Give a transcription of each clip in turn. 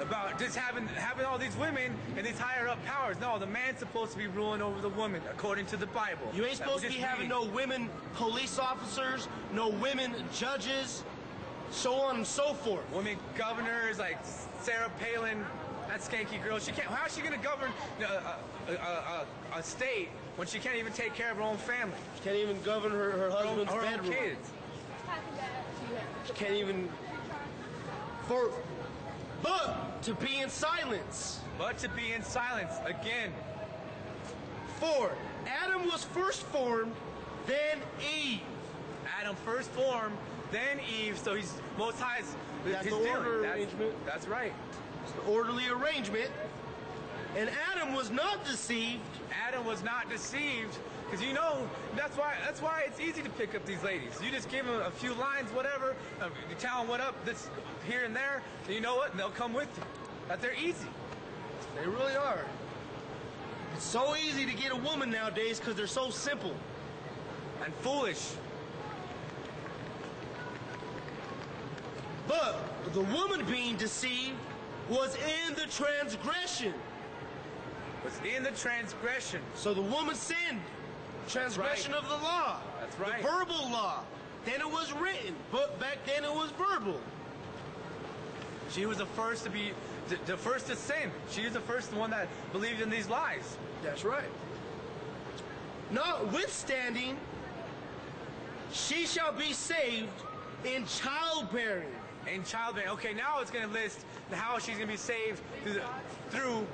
About just having all these women and these higher up powers. No, the man's supposed to be ruling over the woman according to the Bible. You ain't supposed to be having no women police officers, no women judges, so on and so forth. Women governors like Sarah Palin, that skanky girl. She can't. How is she going to govern a state when she can't even take care of her own family? She can't even govern her husband's her bedroom. Own kids. She can't even. But to be in silence. But to be in silence again. For Adam was first formed, then Eve. Adam first formed, then Eve. So he's Most High's. That's the order arrangement. That's right. It's the orderly arrangement. And Adam was not deceived. Adam was not deceived. Because you know, that's why it's easy to pick up these ladies. You just give them a few lines, whatever, you tell them what up, this here and there, and you know what, and they'll come with you. That they're easy. They really are. It's so easy to get a woman nowadays because they're so simple. And foolish. But the woman being deceived was in the transgression. Was in the transgression. So the woman sinned. Transgression of the law. That's right. The verbal law. Then it was written, but back then it was verbal. She was the first to be, the first to sin. She was the first one that believed in these lies. That's right. Notwithstanding, she shall be saved in childbearing. In childbearing. Okay, now it's going to list how she's going to be saved through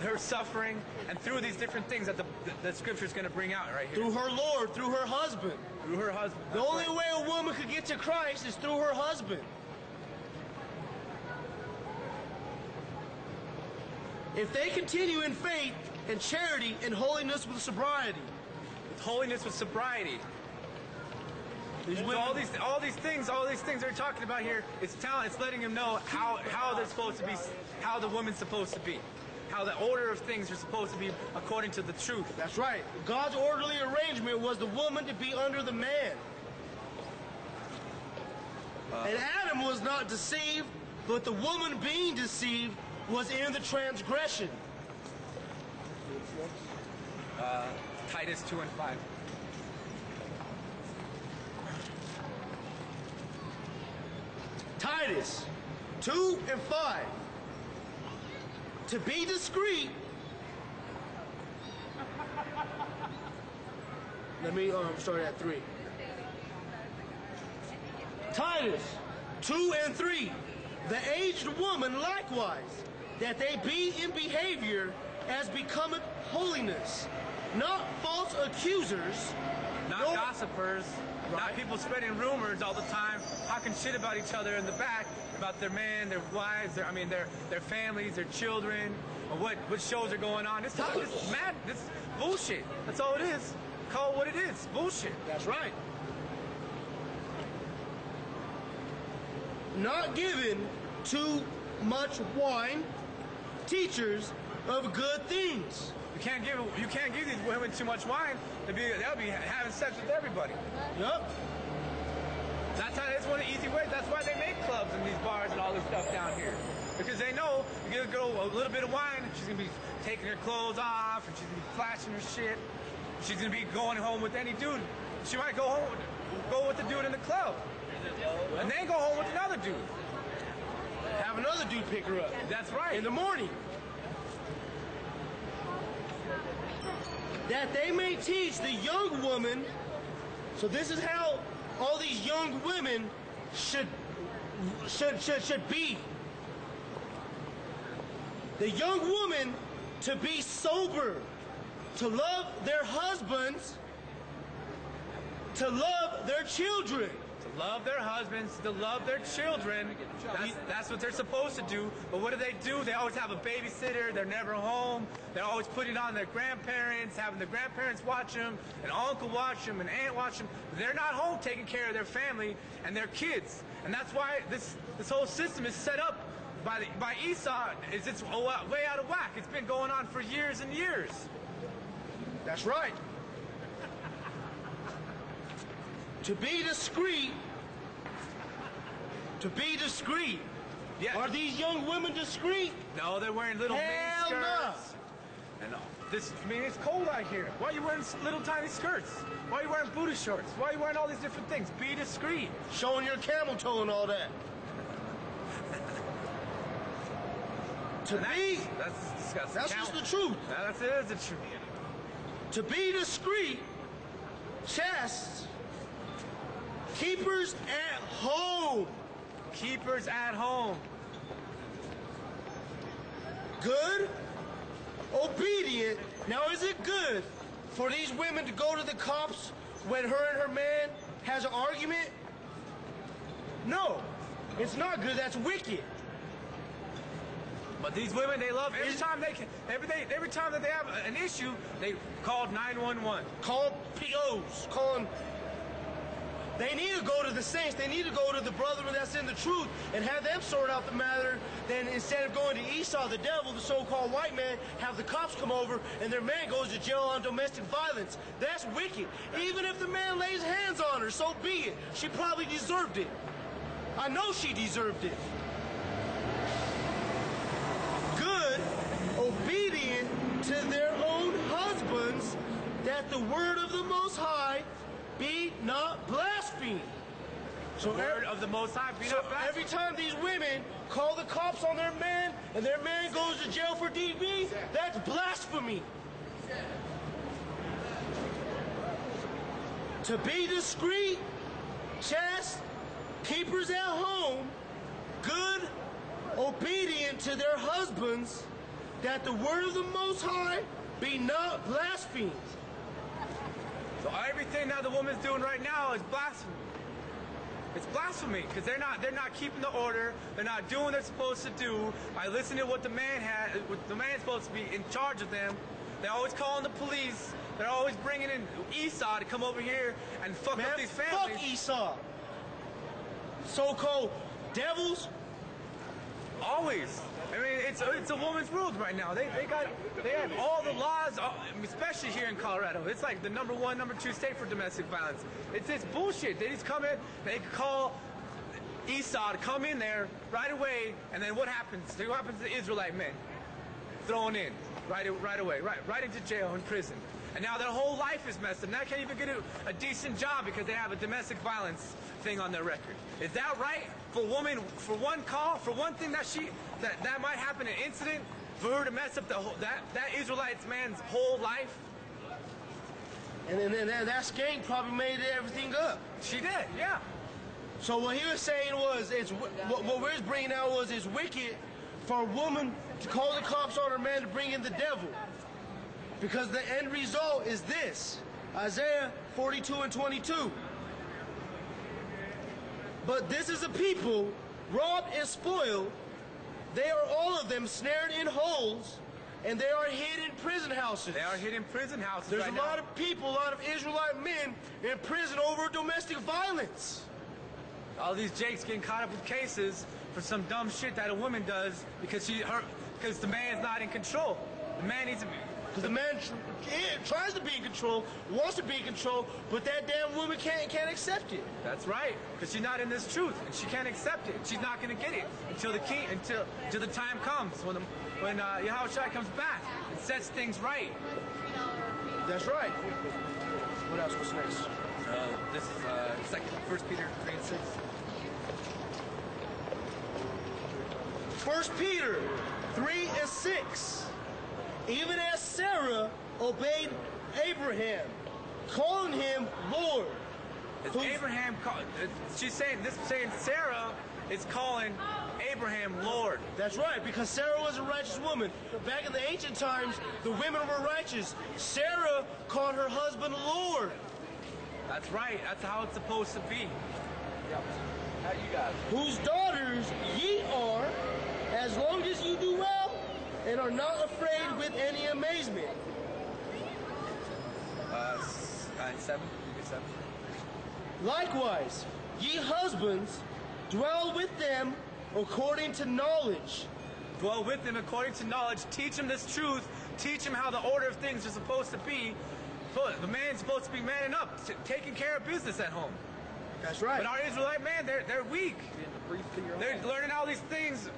her suffering and through these different things that the scripture is going to bring out right here. Through her Lord, through her husband. Through her husband. The only way a woman could get to Christ is through her husband. If they continue in faith and charity and holiness with sobriety. With holiness with sobriety. So all these things they're talking about here, it's letting them know how they're supposed to be, how the woman's supposed to be. How the order of things are supposed to be according to the truth. That's right. God's orderly arrangement was the woman to be under the man. And Adam was not deceived, but the woman being deceived was in the transgression. Titus 2 and 5. Titus 2 and 5. To be discreet. Let me start at 3. Titus 2 and 3. The aged woman likewise, that they be in behavior as becometh holiness, not false accusers, not gossipers, not people spreading rumors all the time, talking shit about each other in the back, about their men, their wives, their families, their children, or what shows are going on. This bullshit. That's all it is. Call it what it is. Bullshit. That's right. Not given too much wine, teachers of good things. You can't give these women too much wine. They'll be having sex with everybody. Yep. That's one of the easy ways. That's why they make clubs and these bars and all this stuff down here. Because they know you give a girl a little bit of wine, and she's gonna be taking her clothes off, and she's gonna be flashing her shit. She's gonna be going home with any dude. She might go with the dude in the club, and then go home with another dude. Have another dude pick her up. That's right. In the morning. That they may teach the young woman. So this is how all these young women should be. The young woman to be sober, to love their husbands, to love their children. To love their husbands, to love their children. That's what they're supposed to do. But what do? They always have a babysitter. They're never home. They're always putting on their grandparents, having the grandparents watch them, and uncle watch them, and aunt watch them. They're not home taking care of their family and their kids. And that's why this whole system is set up by Esau. It's way out of whack. It's been going on for years and years. That's right. To be discreet, Yeah. Are these young women discreet? No, they're wearing little mini Hell skirts. And it's cold out here. Why are you wearing little tiny skirts? Why are you wearing booty shorts? Why are you wearing all these different things? Be discreet. Showing your camel toe and all that. That's disgusting. That's just the truth. That is the truth. To be discreet, chaste, keepers at home. Keepers at home. Good, obedient. Now, is it good for these women to go to the cops when her and her man has an argument? No, it's not good. That's wicked. But these women, they love every time that they have an issue, they call 911. Call POs. They need to go to the saints. They need to go to the brethren that's in the truth and have them sort out the matter. Then instead of going to Esau, the devil, the so-called white man, have the cops come over and their man goes to jail on domestic violence. That's wicked. Even if the man lays hands on her, so be it. She probably deserved it. I know she deserved it. Good, obedient to their own husbands, that the word of the Most High be not blasphemed. So the word of the Most High be not blasphemed. Every time these women call the cops on their man and their man goes to jail for DV, that's blasphemy. To be discreet, chaste, keepers at home, good, obedient to their husbands, that the word of the Most High be not blasphemed. So everything that the woman's doing right now is blasphemy. It's blasphemy because they're not keeping the order. They're not doing what they're supposed to do by listening to what the man's supposed to be in charge of them. They're always calling the police. They're always bringing in Esau to come over here and fuck up these families. Fuck Esau. So-called devils. Always. I mean, it's a woman's world right now. They have all the laws, especially here in Colorado. It's like the number 1, number 2 state for domestic violence. It's bullshit. They just come in, they call Esau to come in there right away, and then what happens? What happens to the Israelite men? Thrown in right away, right into jail and prison. And now their whole life is messed up. Now they can't even get a decent job because they have a domestic violence thing on their record. Is that right? For a woman, for one call, for one thing that might happen, an incident, for her to mess up that Israelite man's whole life? And then that skank probably made everything up. She did, yeah. So what he was saying was, what we're bringing out was it's wicked for a woman to call the cops on her man to bring in the devil. Because the end result is this. Isaiah 42:22. But this is a people robbed and spoiled. They are all of them snared in holes, and they are hid in prison houses. They are hid in prison houses. There's a lot of people, a lot of Israelite men in prison over domestic violence. All these jakes getting caught up with cases for some dumb shit that a woman does because the man's not in control. The man needs to be. Because the man tries to be in control, wants to be in control, but that damn woman can't accept it. That's right, because she's not in this truth, and she can't accept it. She's not going to get it until the time comes when Yahushua comes back and sets things right. That's right. What else? What's next? This is 1 Peter 3:6. 1 Peter 3:6. Even as Sarah obeyed Abraham, calling him Lord. She's saying Sarah is calling Abraham Lord. That's right, because Sarah was a righteous woman. Back in the ancient times, the women were righteous. Sarah called her husband Lord. That's right. That's how it's supposed to be. How you guys? Whose daughters ye are, as long as you do well, and are not afraid with any amazement. 7. Likewise, ye husbands, dwell with them according to knowledge. Dwell with them according to knowledge. Teach them this truth. Teach them how the order of things are supposed to be. The man's supposed to be manning up, taking care of business at home. That's right. But our Israelite man, they're weak. They're learning all these things